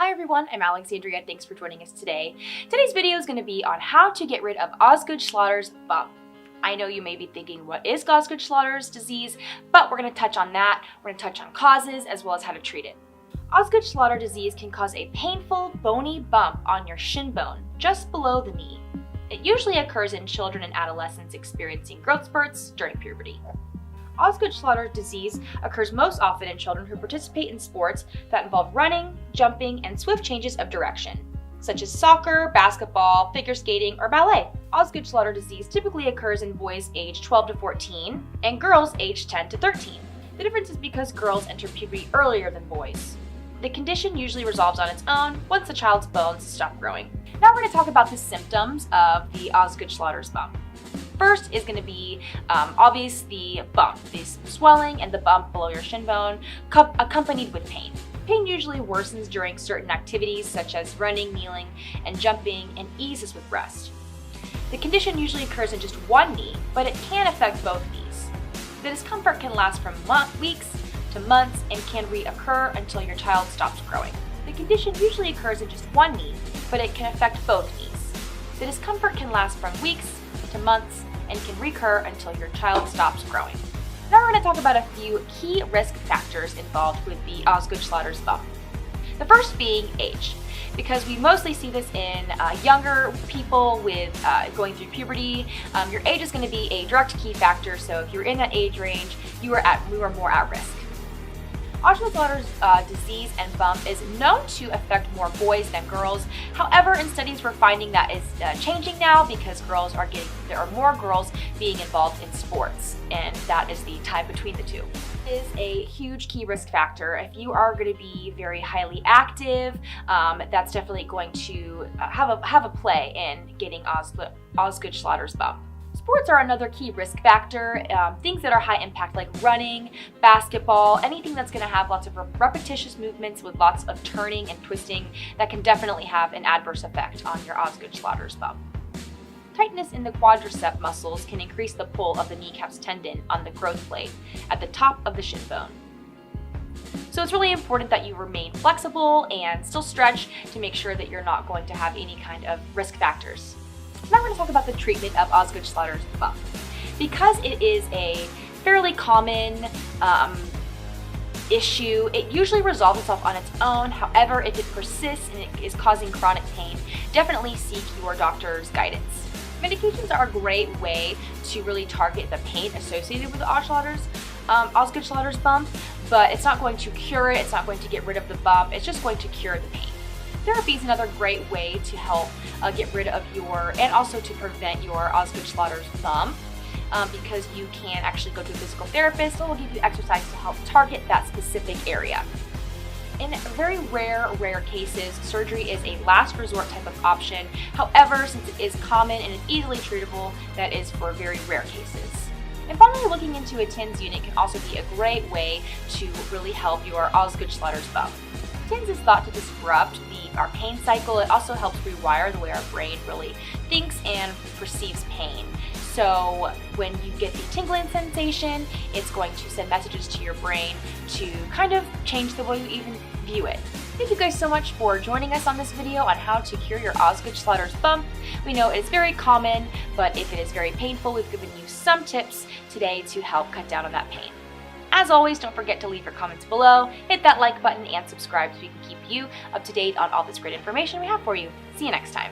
Hi everyone, I'm Alexandria. Thanks for joining us today. Today's video is going to be on how to get rid of Osgood-Schlatter's bump. I know you may be thinking, what is Osgood-Schlatter's disease? But we're going to touch on that. We're going to touch on causes as well as how to treat it. Osgood-Schlatter disease can cause a painful, bony bump on your shin bone, just below the knee. It usually occurs in children and adolescents experiencing growth spurts during puberty. Osgood-Schlatter disease occurs most often in children who participate in sports that involve running, jumping, and swift changes of direction, such as soccer, basketball, figure skating, or ballet. Osgood-Schlatter disease typically occurs in boys aged 12 to 14 and girls aged 10 to 13. The difference is because girls enter puberty earlier than boys. The condition usually resolves on its own once the child's bones stop growing. Now we're going to talk about the symptoms of the Osgood-Schlatter's bump. First is going to be obvious, the bump, this swelling and the bump below your shin bone, accompanied with pain. Pain usually worsens during certain activities such as running, kneeling, and jumping, and eases with rest. The condition usually occurs in just one knee, but it can affect both knees. The discomfort can last from weeks to months and can reoccur until your child stops growing. The condition usually occurs in just one knee, but it can affect both knees. The discomfort can last from weeks to months and can recur until your child stops growing. Now we're going to talk about a few key risk factors involved with the Osgood-Schlatter's bump. The first being age, because we mostly see this in younger people with going through puberty. Your age is going to be a direct key factor, so if you're in that age range, you are more at risk. Osgood-Schlatter's disease and bump is known to affect more boys than girls. However, in studies we're finding that is changing now because there are more girls being involved in sports, and that is the tie between the two. It is a huge key risk factor. If you are going to be very highly active, that's definitely going to have a play in getting Osgood-Schlatter's bump. Sports are another key risk factor. Things that are high impact like running, basketball, anything that's going to have lots of repetitious movements with lots of turning and twisting, that can definitely have an adverse effect on your Osgood-Schlatter's bump. Tightness in the quadricep muscles can increase the pull of the kneecap's tendon on the growth plate at the top of the shin bone. So it's really important that you remain flexible and still stretch to make sure that you're not going to have any kind of risk factors. Now we're going to talk about the treatment of Osgood-Schlatter's bump. Because it is a fairly common issue, it usually resolves itself on its own. However, if it persists and it is causing chronic pain, definitely seek your doctor's guidance. Medications are a great way to really target the pain associated with Osgood-Schlatter's bump, but it's not going to cure it, it's not going to get rid of the bump, it's just going to cure the pain. Therapy is another great way to help get rid of and also to prevent your Osgood-Schlatter's bump, because you can actually go to a physical therapist who will give you exercise to help target that specific area. In very rare cases, surgery is a last resort type of option. However, since it is common and is easily treatable, that is for very rare cases. And finally, looking into a TENS unit can also be a great way to really help your Osgood-Schlatter's bump. TENS is thought to disrupt our pain cycle. It also helps rewire the way our brain really thinks and perceives pain. So when you get the tingling sensation, it's going to send messages to your brain to kind of change the way you even view it. Thank you guys so much for joining us on this video on how to cure your Osgood-Schlatter's bump. We know it is very common, but if it is very painful, we've given you some tips today to help cut down on that pain. As always, don't forget to leave your comments below, hit that like button, and subscribe so we can keep you up to date on all this great information we have for you. See you next time.